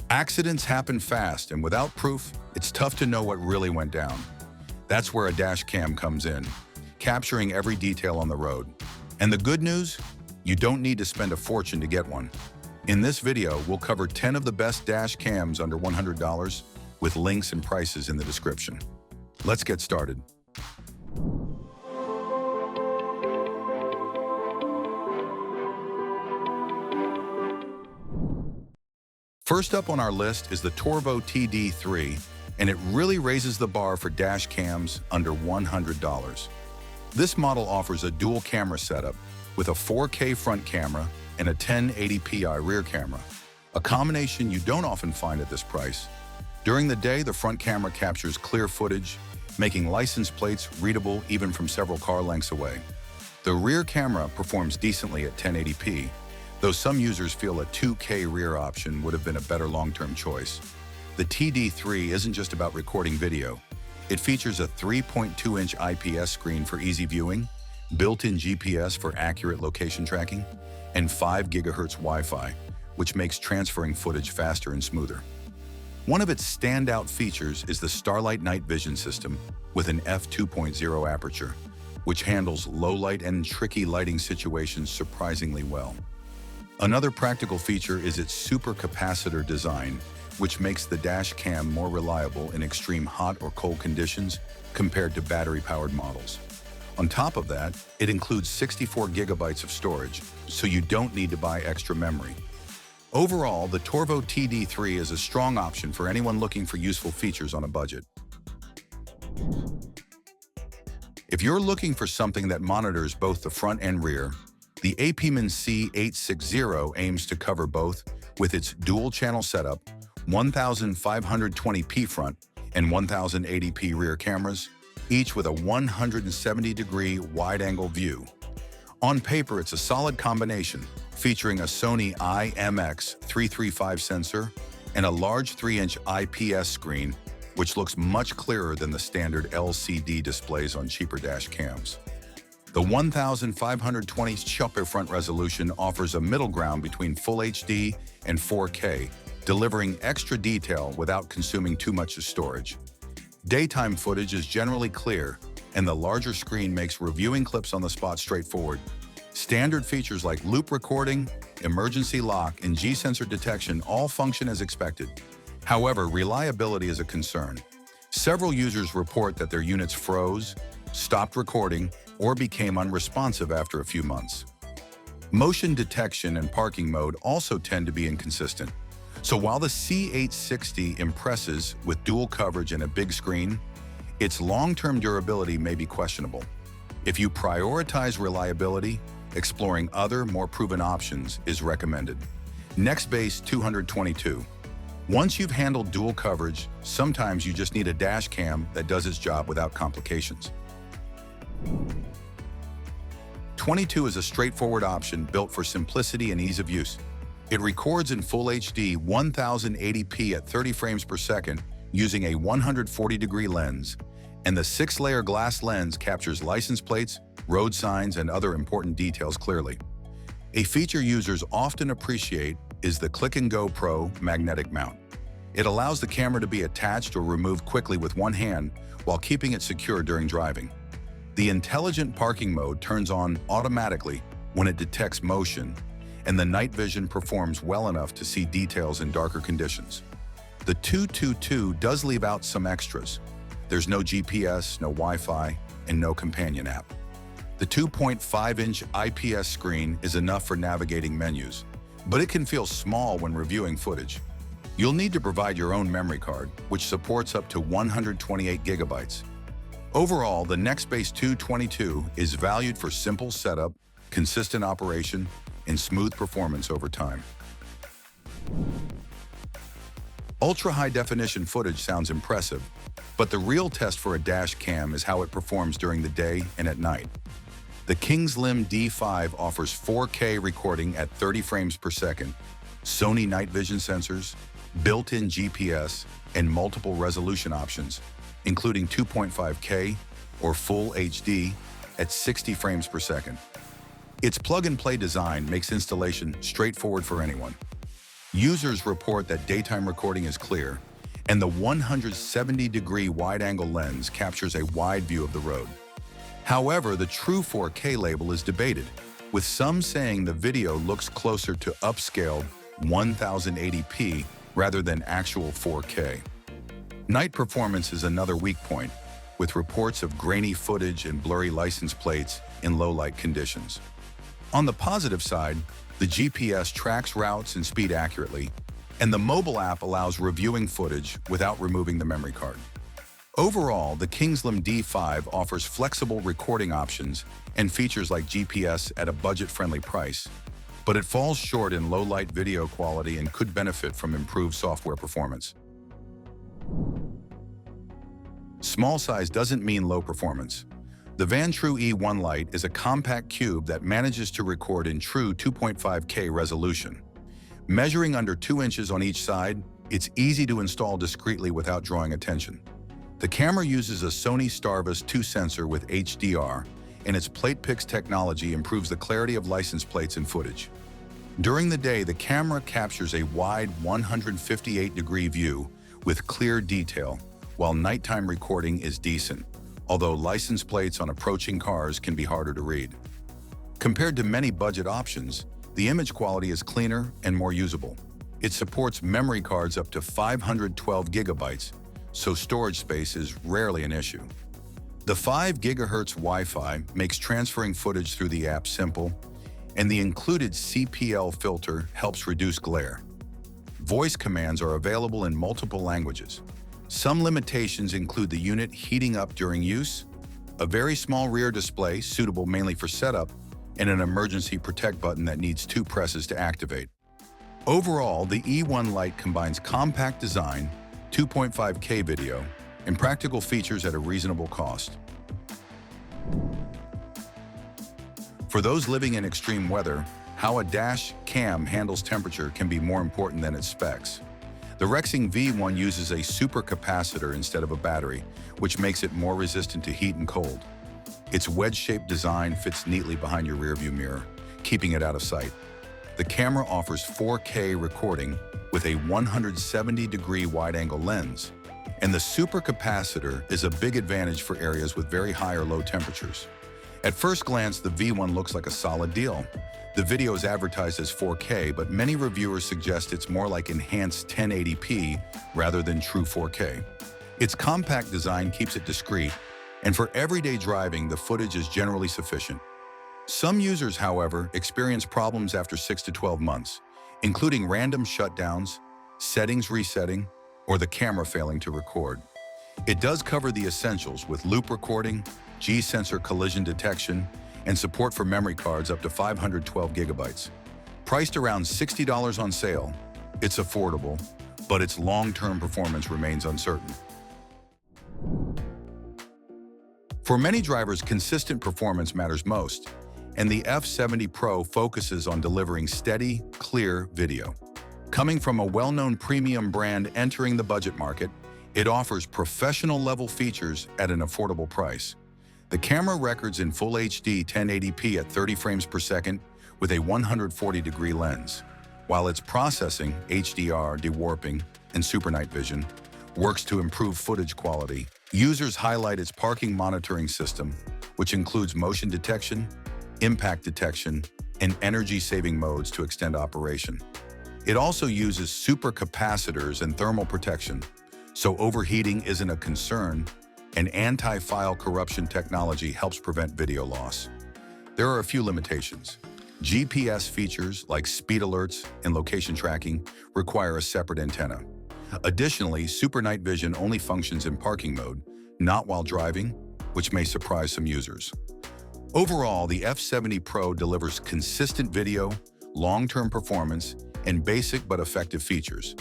Accidents happen fast, and without proof, it's tough to know what really went down. That's where a dash cam comes in, capturing every detail on the road. And the good news? You don't need to spend a fortune to get one. In this video, we'll cover 10 of the best dash cams under $100 with links and prices in the description. Let's get started. First up on our list is the Torvo TD3, and it really raises the bar for dash cams under $100. This model offers a dual camera setup with a 4K front camera and a 1080p rear camera, a combination you don't often find at this price. During the day, the front camera captures clear footage, making license plates readable even from several car lengths away. The rear camera performs decently at 1080p, though some users feel a 2K rear option would have been a better long-term choice. The TD3 isn't just about recording video. It features a 3.2-inch IPS screen for easy viewing, built-in GPS for accurate location tracking, and 5 GHz Wi-Fi, which makes transferring footage faster and smoother. One of its standout features is the Starlight night vision system with an f2.0 aperture, which handles low light and tricky lighting situations surprisingly well. Another practical feature is its supercapacitor design, which makes the dash cam more reliable in extreme hot or cold conditions compared to battery-powered models. On top of that, it includes 64 gigabytes of storage, so you don't need to buy extra memory. Overall, the Torvo TD3 is a strong option for anyone looking for useful features on a budget. If you're looking for something that monitors both the front and rear, the APEMAN C860 aims to cover both with its dual-channel setup, 1520p front and 1080p rear cameras, each with a 170-degree wide-angle view. On paper, it's a solid combination, featuring a Sony IMX335 sensor and a large 3-inch IPS screen, which looks much clearer than the standard LCD displays on cheaper dash cams. The 1520 front resolution offers a middle ground between Full HD and 4K, delivering extra detail without consuming too much storage. Daytime footage is generally clear, and the larger screen makes reviewing clips on the spot straightforward. Standard features like loop recording, emergency lock, and G-sensor detection all function as expected. However, reliability is a concern. Several users report that their units froze, stopped recording, or became unresponsive after a few months. Motion detection and parking mode also tend to be inconsistent. So while the C860 impresses with dual coverage and a big screen, its long-term durability may be questionable. If you prioritize reliability, exploring other, more proven options is recommended. Nextbase 222. Once you've handled dual coverage, sometimes you just need a dash cam that does its job without complications. 22 is a straightforward option built for simplicity and ease of use. It records in Full HD 1080p at 30 frames per second using a 140-degree lens, and the 6-layer glass lens captures license plates, road signs, and other important details clearly. A feature users often appreciate is the Click and Go Pro magnetic mount. It allows the camera to be attached or removed quickly with one hand while keeping it secure during driving. The intelligent parking mode turns on automatically when it detects motion, and the night vision performs well enough to see details in darker conditions. The 222 does leave out some extras. There's no GPS, no Wi-Fi, and no companion app. The 2.5-inch IPS screen is enough for navigating menus, but it can feel small when reviewing footage. You'll need to provide your own memory card, which supports up to 128 gigabytes. Overall, the Nextbase 222 is valued for simple setup, consistent operation, and smooth performance over time. Ultra-high-definition footage sounds impressive, but the real test for a dash cam is how it performs during the day and at night. The Kingslim D5 offers 4K recording at 30 frames per second, Sony night vision sensors, built-in GPS, and multiple resolution options, including 2.5K or Full HD at 60 frames per second. Its plug-and-play design makes installation straightforward for anyone. Users report that daytime recording is clear, and the 170-degree wide-angle lens captures a wide view of the road. However, the true 4K label is debated, with some saying the video looks closer to upscaled 1080p rather than actual 4K. Night performance is another weak point, with reports of grainy footage and blurry license plates in low-light conditions. On the positive side, the GPS tracks routes and speed accurately, and the mobile app allows reviewing footage without removing the memory card. Overall, the Kingslim D5 offers flexible recording options and features like GPS at a budget-friendly price, but it falls short in low-light video quality and could benefit from improved software performance. Small size doesn't mean low performance. The Vantrue E1 Lite is a compact cube that manages to record in true 2.5K resolution. Measuring under 2 inches on each side, it's easy to install discreetly without drawing attention. The camera uses a Sony Starvis 2 sensor with HDR, and its PlatePix technology improves the clarity of license plates and footage. During the day, the camera captures a wide 158-degree view with clear detail, while nighttime recording is decent, although license plates on approaching cars can be harder to read. Compared to many budget options, the image quality is cleaner and more usable. It supports memory cards up to 512 gigabytes, so storage space is rarely an issue. The 5 GHz Wi-Fi makes transferring footage through the app simple, and the included CPL filter helps reduce glare. Voice commands are available in multiple languages. Some limitations include the unit heating up during use, a very small rear display suitable mainly for setup, and an emergency protect button that needs 2 presses to activate. Overall, the E1 Lite combines compact design, 2.5K video, and practical features at a reasonable cost. For those living in extreme weather, how a dash cam handles temperature can be more important than its specs. The Rexing V1 uses a supercapacitor instead of a battery, which makes it more resistant to heat and cold. Its wedge-shaped design fits neatly behind your rearview mirror, keeping it out of sight. The camera offers 4K recording with a 170-degree wide-angle lens, and the supercapacitor is a big advantage for areas with very high or low temperatures. At first glance, the V1 looks like a solid deal. The video is advertised as 4K, but many reviewers suggest it's more like enhanced 1080p rather than true 4K. Its compact design keeps it discreet, and for everyday driving, the footage is generally sufficient. Some users, however, experience problems after 6 to 12 months, including random shutdowns, settings resetting, or the camera failing to record. It does cover the essentials with loop recording, G-sensor collision detection, and support for memory cards up to 512 gigabytes. Priced around $60 on sale, it's affordable, but its long-term performance remains uncertain. For many drivers, consistent performance matters most, and the F70 Pro focuses on delivering steady, clear video. Coming from a well-known premium brand entering the budget market, it offers professional-level features at an affordable price. The camera records in Full HD 1080p at 30 frames per second with a 140-degree lens, while its processing, HDR, dewarping, and super night vision works to improve footage quality. Users highlight its parking monitoring system, which includes motion detection, impact detection, and energy-saving modes to extend operation. It also uses supercapacitors and thermal protection, so overheating isn't a concern, and anti-file corruption technology helps prevent video loss. There are a few limitations. GPS features like speed alerts and location tracking require a separate antenna. Additionally, super night vision only functions in parking mode, not while driving, which may surprise some users. Overall, the F70 Pro delivers consistent video, long-term performance, and basic but effective features.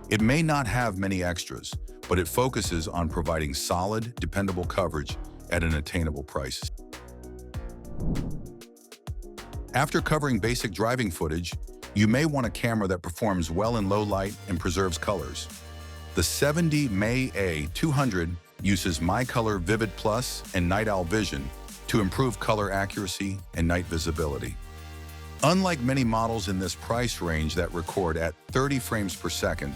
It may not have many extras, but it focuses on providing solid, dependable coverage at an attainable price. After covering basic driving footage, you may want a camera that performs well in low light and preserves colors. The 70 May A200 uses MyColor Vivid Plus and Night Owl Vision to improve color accuracy and night visibility. Unlike many models in this price range that record at 30 frames per second,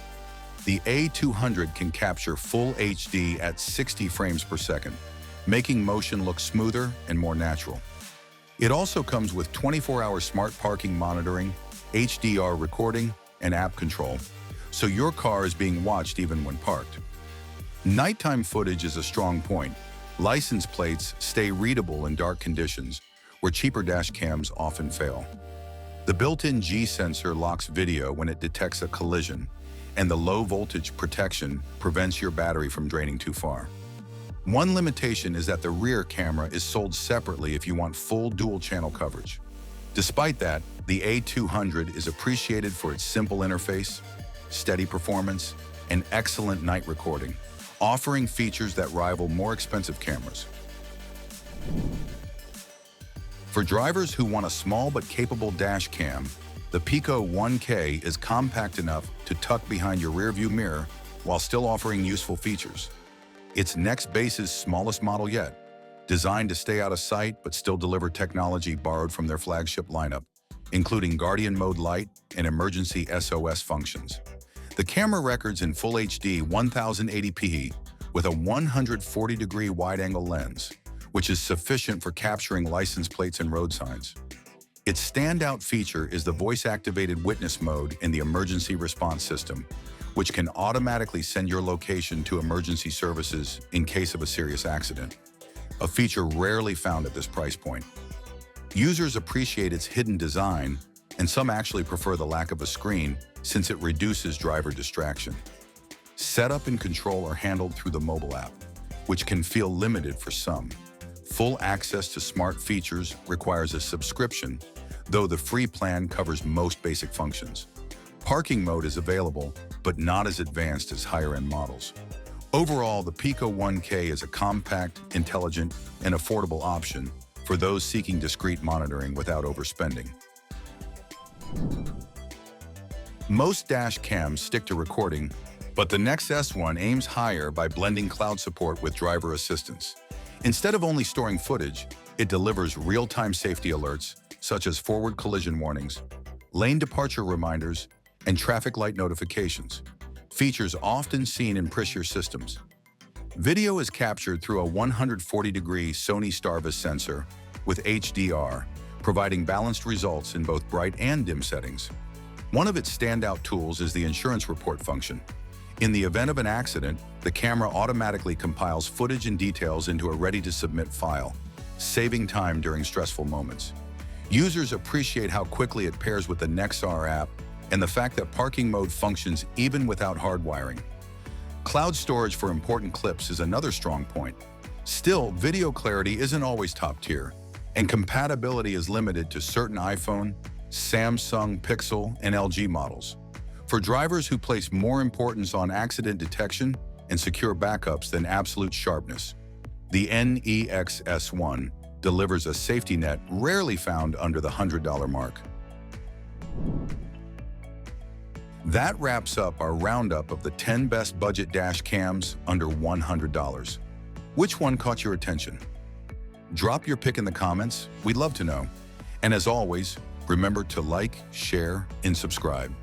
the A200 can capture full HD at 60 frames per second, making motion look smoother and more natural. It also comes with 24-hour smart parking monitoring, HDR recording, and app control, so your car is being watched even when parked. Nighttime footage is a strong point. License plates stay readable in dark conditions, where cheaper dash cams often fail. The built-in G sensor locks video when it detects a collision, and the low-voltage protection prevents your battery from draining too far. One limitation is that the rear camera is sold separately if you want full dual-channel coverage. Despite that, the A200 is appreciated for its simple interface, steady performance, and excellent night recording, offering features that rival more expensive cameras. For drivers who want a small but capable dash cam, the Piqo 1K is compact enough to tuck behind your rearview mirror while still offering useful features. It's Nextbase's smallest model yet, designed to stay out of sight but still deliver technology borrowed from their flagship lineup, including Guardian Mode Lite and emergency SOS functions. The camera records in Full HD 1080p with a 140-degree wide-angle lens, which is sufficient for capturing license plates and road signs. Its standout feature is the voice-activated witness mode in the emergency response system, which can automatically send your location to emergency services in case of a serious accident, a feature rarely found at this price point. Users appreciate its hidden design, and some actually prefer the lack of a screen since it reduces driver distraction. Setup and control are handled through the mobile app, which can feel limited for some. Full access to smart features requires a subscription, though the free plan covers most basic functions. Parking mode is available, but not as advanced as higher-end models. Overall, the Piqo 1K is a compact, intelligent, and affordable option for those seeking discrete monitoring without overspending. Most dash cams stick to recording, but the Nexus S1 aims higher by blending cloud support with driver assistance. Instead of only storing footage, it delivers real-time safety alerts, such as forward collision warnings, lane departure reminders, and traffic light notifications, features often seen in Prisure systems. Video is captured through a 140-degree Sony Starvis sensor with HDR, providing balanced results in both bright and dim settings. One of its standout tools is the insurance report function. In the event of an accident, the camera automatically compiles footage and details into a ready-to-submit file, saving time during stressful moments. Users appreciate how quickly it pairs with the Nexar app and the fact that parking mode functions even without hardwiring. Cloud storage for important clips is another strong point. Still, video clarity isn't always top tier, and compatibility is limited to certain iPhone, Samsung, Pixel, and LG models. For drivers who place more importance on accident detection and secure backups than absolute sharpness, the NEXS1 delivers a safety net rarely found under the $100 mark. That wraps up our roundup of the 10 best budget dash cams under $100. Which one caught your attention? Drop your pick in the comments, we'd love to know. And as always, remember to like, share, and subscribe.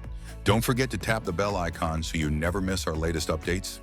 Don't forget to tap the bell icon so you never miss our latest updates.